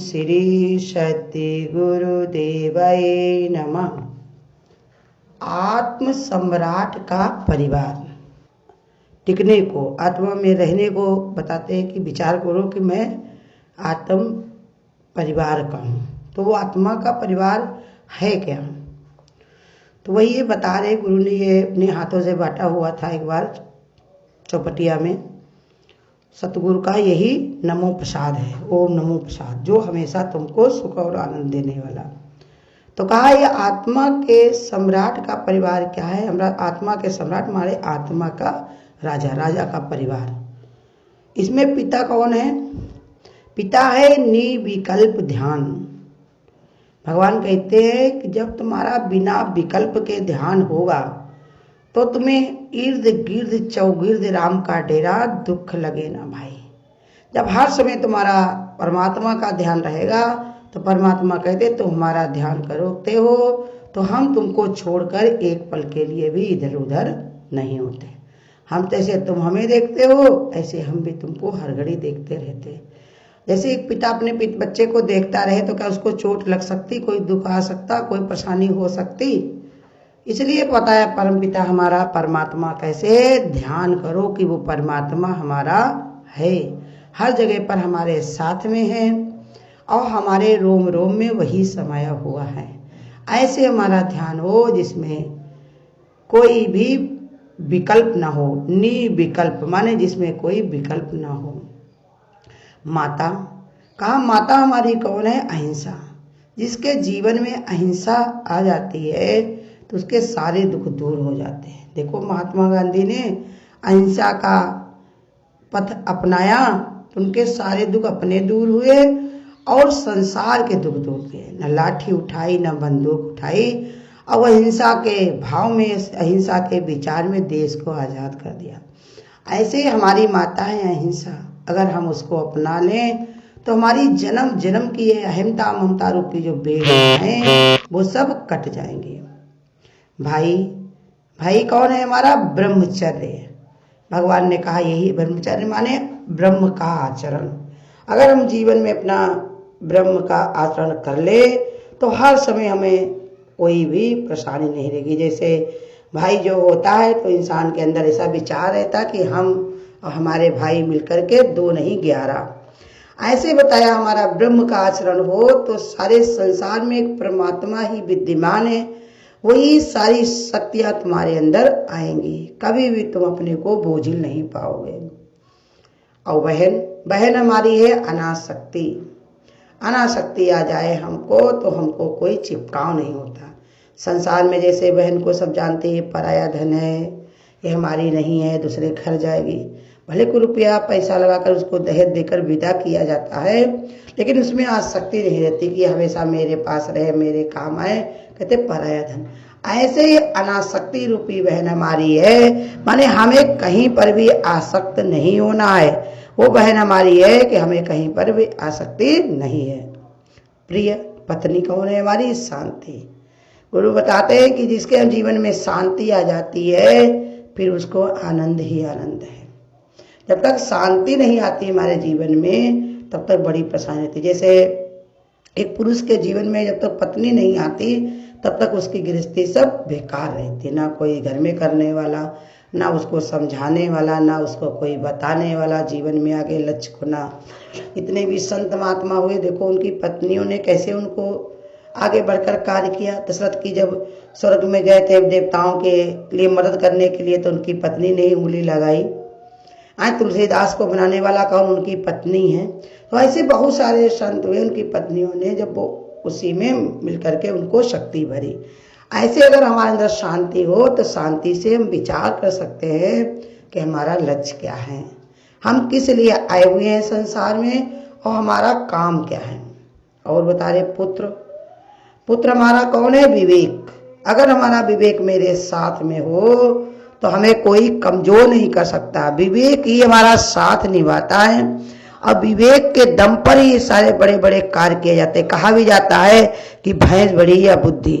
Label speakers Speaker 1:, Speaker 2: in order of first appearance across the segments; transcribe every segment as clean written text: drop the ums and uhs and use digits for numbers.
Speaker 1: श्री सद्गुरुदेवाय नमः। आत्म सम्राट का परिवार टिकने को, आत्मा में रहने को बताते हैं कि विचार करो कि मैं आत्म परिवार का हूँ, तो वो आत्मा का परिवार है क्या? तो वही ये बता रहे गुरु ने, ये अपने हाथों से बांटा हुआ था एक बार चौपटिया में। सतगुरु का यही नमो प्रसाद है, ओम नमो प्रसाद, जो हमेशा तुमको सुख और आनंद देने वाला। तो कहा ये आत्मा के सम्राट का परिवार क्या है? हमारा आत्मा के सम्राट, हमारे आत्मा का राजा, राजा का परिवार। इसमें पिता कौन है? पिता है निर्विकल्प ध्यान। भगवान कहते हैं कि जब तुम्हारा बिना विकल्प के ध्यान होगा तो तुम्हें इर्द गिर्द चौगिर्द राम का डेरा, दुख लगे ना भाई। जब हर समय तुम्हारा परमात्मा का ध्यान रहेगा तो परमात्मा कहते तुम हमारा ध्यान करते हो तो हम तुमको छोड़कर एक पल के लिए भी इधर उधर नहीं होते। हम जैसे तुम हमें देखते हो ऐसे हम भी तुमको हर घड़ी देखते रहते। जैसे एक पिता अपने बच्चे को देखता रहे तो क्या उसको चोट लग सकती, कोई दुख आ सकता, कोई परेशानी हो सकती? इसलिए पता है परम पिता हमारा परमात्मा कैसे ध्यान करो कि वो परमात्मा हमारा है, हर जगह पर हमारे साथ में है और हमारे रोम रोम में वही समाया हुआ है। ऐसे हमारा ध्यान हो जिसमें कोई भी विकल्प ना हो, निर्विकल्प माने जिसमें कोई विकल्प ना हो। माता कहा, माता हमारी कौन है? अहिंसा। जिसके जीवन में अहिंसा आ जाती है तो उसके सारे दुख दूर हो जाते हैं। देखो महात्मा गांधी ने अहिंसा का पथ अपनाया तो उनके सारे दुख अपने दूर हुए और संसार के दुख दूर हुए। न लाठी उठाई, न बंदूक उठाई, और अहिंसा के भाव में, अहिंसा के विचार में देश को आज़ाद कर दिया। ऐसे हमारी माता है अहिंसा। अगर हम उसको अपना लें तो हमारी जन्म जन्म की ये अहमता ममता रूपी जो बेड़े हैं वो सब कट जाएंगे। भाई, भाई कौन है हमारा? ब्रह्मचर्य। भगवान ने कहा यही ब्रह्मचर्य माने ब्रह्म का आचरण। अगर हम जीवन में अपना ब्रह्म का आचरण कर ले तो हर समय हमें कोई भी परेशानी नहीं रहेगी। जैसे भाई जो होता है तो इंसान के अंदर ऐसा विचार रहता कि हम और हमारे भाई मिलकर के 2 नहीं 11। ऐसे बताया हमारा ब्रह्म का आचरण हो तो सारे संसार में एक परमात्मा ही विद्यमान है, वही सारी शक्तियां तुम्हारे अंदर आएंगी, कभी भी तुम अपने को बोझिल नहीं पाओगे। और बहन हमारी है अनासक्ति। अनासक्ति आ जाए हमको तो हमको कोई चिपकाव नहीं होता। संसार में जैसे बहन को सब जानते हैं पराया धन है, ये हमारी नहीं है, दूसरे घर जाएगी। भले को रुपया पैसा लगाकर उसको दहेज देकर विदा किया जाता है, लेकिन उसमें आसक्ति नहीं रहती कि हमेशा मेरे पास रहे, मेरे काम आए, कहते पराया धन। ऐसे ही अनासक्ति रूपी बहन हमारी है, माने हमें कहीं पर भी आसक्त नहीं होना है। वो बहन हमारी है कि हमें कहीं पर भी आसक्ति नहीं है। प्रिय पत्नी कौन है हमारी? शांति। गुरु बताते हैं कि जिसके जीवन में शांति आ जाती है फिर उसको आनंद ही आनंद है। जब तक शांति नहीं आती हमारे जीवन में तब तक बड़ी परेशानी होती है। जैसे एक पुरुष के जीवन में जब तक पत्नी नहीं आती तब तक उसकी गृहस्थी सब बेकार रहती, ना कोई घर में करने वाला, ना उसको समझाने वाला, ना उसको कोई बताने वाला जीवन में आगे लक्ष्य को। ना इतने भी संत महात्मा हुए, देखो उनकी पत्नियों ने कैसे उनको आगे बढ़कर कार्य किया। दशरथ की जब स्वर्ग में गए थे देवताओं के लिए मदद करने के लिए तो उनकी पत्नी ने ही उंगली लगाई। आज तुलसीदास को बनाने वाला कौन? उनकी पत्नी है। तो ऐसे बहुत सारे संत हुए, उनकी पत्नियों ने जब वो उसी में मिलकर के उनको शक्ति भरी। ऐसे अगर हमारे अंदर शांति हो तो शांति से हम विचार कर सकते हैं कि हमारा लक्ष्य क्या है, हम किस लिए आए हुए हैं संसार में और हमारा काम क्या है। और बता रहे पुत्र हमारा कौन है? विवेक। अगर हमारा विवेक मेरे साथ में हो तो हमें कोई कमजोर नहीं कर सकता। विवेक ही हमारा साथ निभाता है और विवेक के दम पर ही सारे बड़े बड़े कार्य किए जाते हैं। कहा भी जाता है कि भैंस बड़ी या बुद्धि।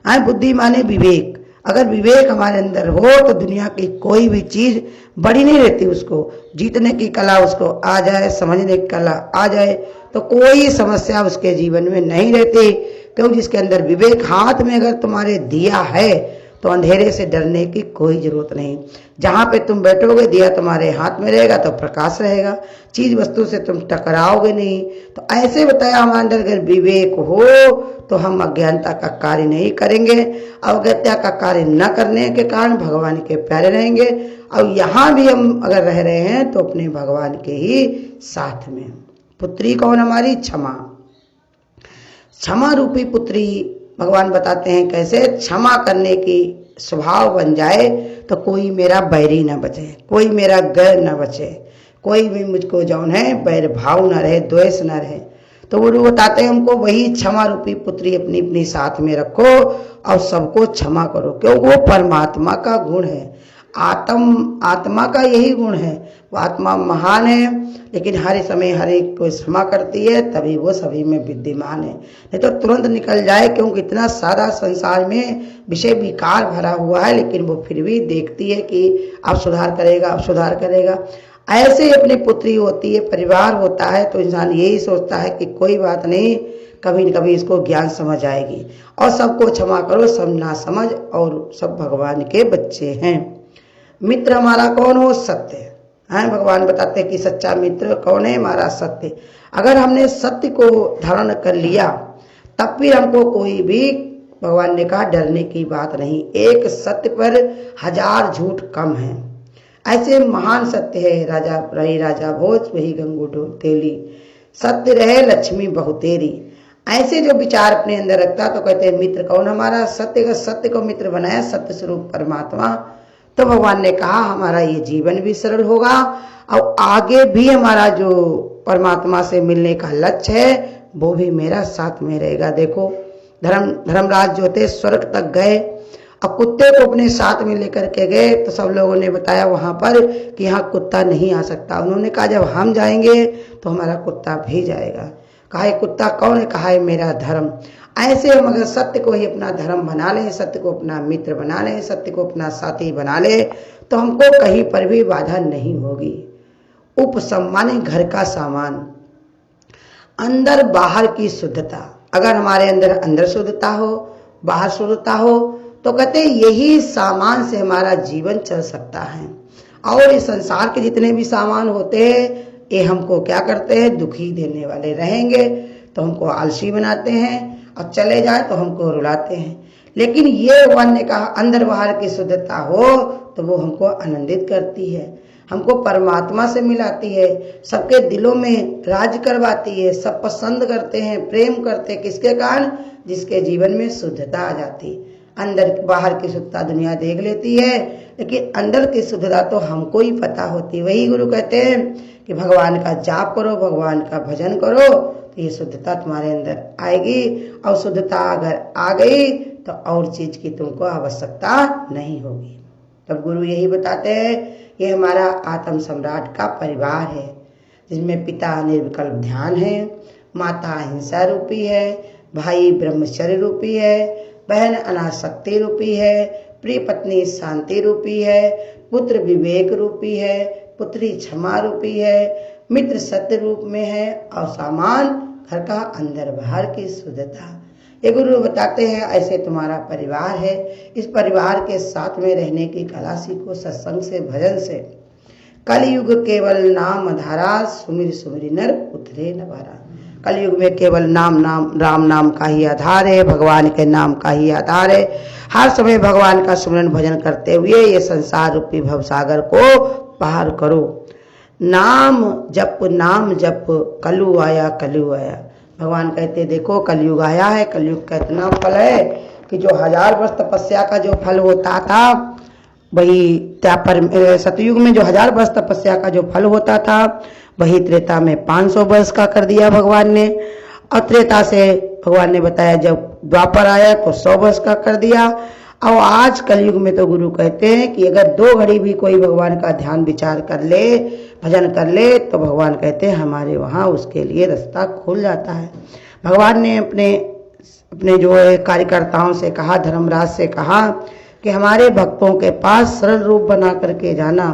Speaker 1: बुद्धि माने विवेक। अगर विवेक हमारे अंदर हो तो दुनिया की कोई भी चीज बड़ी नहीं रहती। उसको जीतने की कला उसको आ जाए, समझने की कला आ जाए तो कोई समस्या उसके जीवन में नहीं रहती। क्योंकि जिसके अंदर विवेक हाथ में अगर तुम्हारे दिया है तो अंधेरे से डरने की कोई जरूरत नहीं। जहाँ पे तुम बैठोगे दिया तुम्हारे हाथ में रहेगा तो प्रकाश रहेगा, चीज वस्तु से तुम टकराओगे नहीं। तो ऐसे बताया हमारे अंदर अगर विवेक हो तो हम अज्ञानता का कार्य नहीं करेंगे, अवज्ञता का कार्य न करने के कारण भगवान के प्यारे रहेंगे। और यहाँ भी हम अगर रह रहे हैं तो अपने भगवान के ही साथ में। पुत्री कौन हमारी? क्षमा। क्षमा रूपी पुत्री भगवान बताते हैं कैसे क्षमा करने की स्वभाव बन जाए तो कोई मेरा बैरी न बचे, कोई मेरा गैर न बचे, कोई भी मुझको जौन है बैर भाव न रहे, द्वेष न रहे। तो वो बताते हैं हमको वही क्षमा रूपी पुत्री अपनी अपनी साथ में रखो और सबको क्षमा करो, क्योंकि वो परमात्मा का गुण है। आत्मा का यही गुण है। वो आत्मा महान है लेकिन हर समय हर एक को क्षमा करती है, तभी वो सभी में विद्यमान है। नहीं तो तुरंत निकल जाए, क्योंकि इतना सारा संसार में विषय विकार भरा हुआ है, लेकिन वो फिर भी देखती है कि अब सुधार करेगा, अब सुधार करेगा। ऐसे ही अपनी पुत्री होती है, परिवार होता है, तो इंसान यही सोचता है कि कोई बात नहीं, कभी न कभी इसको ज्ञान समझ आएगी। और सबको क्षमा करो, सब ना समझ और सब भगवान के बच्चे हैं। मित्र हमारा कौन हो? सत्य है। भगवान बताते हैं कि सच्चा मित्र कौन है? हमारा सत्य। अगर हमने सत्य को धारण कर लिया तब फिर हमको कोई भी, भगवान ने कहा, डरने की बात नहीं। एक सत्य पर 1000 झूठ कम है। ऐसे महान सत्य है, राजा रही राजा भोज वही गंगू तेली, सत्य रहे लक्ष्मी बहुतेरी। ऐसे जो विचार अपने अंदर रखता तो कहते हैं मित्र कौन? हमारा सत्य का, सत्य को मित्र बनाया, सत्य स्वरूप परमात्मा। तो भगवान ने कहा हमारा ये जीवन भी सरल होगा और आगे भी हमारा जो परमात्मा से मिलने का लक्ष्य है वो भी मेरा साथ में रहेगा। देखो धर्मराज जो थे स्वर्ग तक गए और कुत्ते को अपने साथ में लेकर के गए, तो सब लोगों ने बताया वहां पर कि यहाँ कुत्ता नहीं आ सकता। उन्होंने कहा जब हम जाएंगे तो हमारा कुत्ता भी जाएगा। कहा कुत्ता कौन है? कहा है मेरा धर्म। ऐसे हम अगर सत्य को ही अपना धर्म बना लें, सत्य को अपना मित्र बना लें, सत्य को अपना साथी बना ले, तो हमको कहीं पर भी बाधा नहीं होगी। उपसम्माने घर का सामान, अंदर बाहर की शुद्धता। अगर हमारे अंदर शुद्धता हो, बाहर शुद्धता हो, तो कहते यही सामान से हमारा जीवन चल सकता है। और इस संसार के जितने भी सामान होते हैं ये हमको क्या करते हैं? दुखी देने वाले। रहेंगे तो हमको आलसी बनाते हैं और चले जाए तो हमको रुलाते हैं। लेकिन ये भगवान ने कहा अंदर बाहर की शुद्धता हो तो वो हमको आनंदित करती है, हमको परमात्मा से मिलाती है, सबके दिलों में राज करवाती है। सब पसंद करते हैं, प्रेम करते हैं। किसके कारण? जिसके जीवन में शुद्धता आ जाती। अंदर बाहर की शुद्धता दुनिया देख लेती है, लेकिन अंदर की शुद्धता तो हमको ही पता होती। वही गुरु कहते हैं कि भगवान का जाप करो, भगवान का भजन करो, तो ये शुद्धता तुम्हारे अंदर आएगी। और शुद्धता अगर आ गई तो और चीज की तुमको आवश्यकता नहीं होगी। तब गुरु यही बताते हैं ये हमारा आत्म सम्राट का परिवार है, जिसमें पिता निर्विकल्प ध्यान है, माता अहिंसा रूपी है, भाई ब्रह्मचर्य रूपी है, बहन अनासक्ति रूपी है, प्रिय पत्नी शांति रूपी है, पुत्र विवेक रूपी है, पुत्री क्षमा रूपी है, मित्र सत्य रूप में है और सामान घर का अंदर बाहर की शुद्धता। ये गुरु बताते हैं ऐसे तुम्हारा परिवार है। इस परिवार के साथ में रहने की कला सीखो, सत्संग से, भजन से। कलयुग केवल नाम धारा, सुमिर सुमिर नर उतरे नवारा। कलयुग में केवल राम नाम का ही आधार है, भगवान के नाम का ही आधार है। हर समय भगवान का सुमिरन भजन करते हुए ये संसार रूपी भवसागर को पार करो। नाम जप कलु आया कलु आया। भगवान कहते देखो कलयुग आया है, कलयुग का इतना फल है कि जो 1000 वर्ष तपस्या का जो फल होता था वही सतयुग में जो 1000 वर्ष तपस्या का जो फल होता था वही त्रेता में 500 वर्ष का कर दिया भगवान ने। और त्रेता से भगवान ने बताया जब द्वापर आया तो 100 वर्ष का कर दिया। और आज कलयुग में तो गुरु कहते हैं कि अगर 2 घड़ी भी कोई भगवान का ध्यान विचार कर ले, भजन कर ले, तो भगवान कहते हैं हमारे वहाँ उसके लिए रास्ता खुल जाता है। भगवान ने अपने जो कार्यकर्ताओं से कहा, धर्मराज से कहा कि हमारे भक्तों के पास सरल रूप बना करके जाना।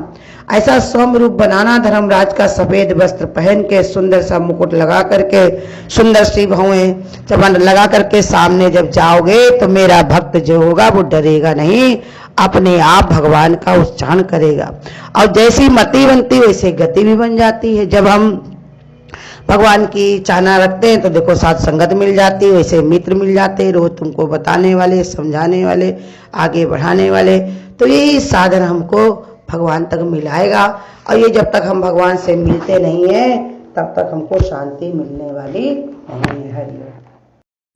Speaker 1: ऐसा सौम्य रूप बनाना, धर्मराज का सफेद वस्त्र पहन के, सुंदर सा मुकुट लगा करके, सुंदर सी भौएं चमन लगा करके सामने जब जाओगे तो मेरा भक्त जो होगा वो डरेगा नहीं, अपने आप भगवान का उच्चारण करेगा। और जैसी मति बनती वैसे गति भी बन जाती है। जब हम भगवान की चाहना रखते हैं तो देखो साथ संगत मिल जाती है, वैसे मित्र मिल जाते हैं, रोज तुमको बताने वाले, समझाने वाले, आगे बढ़ाने वाले। तो यही साधन हमको भगवान तक मिलाएगा। और ये जब तक हम भगवान से मिलते नहीं हैं तब तक हमको शांति मिलने वाली नहीं है।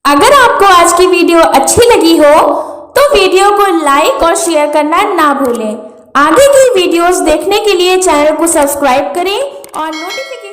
Speaker 2: अगर आपको आज की वीडियो अच्छी लगी हो तो वीडियो को लाइक और शेयर करना ना भूलें। आगे की वीडियोस देखने के लिए चैनल को सब्सक्राइब करें और नोटिफिकेशन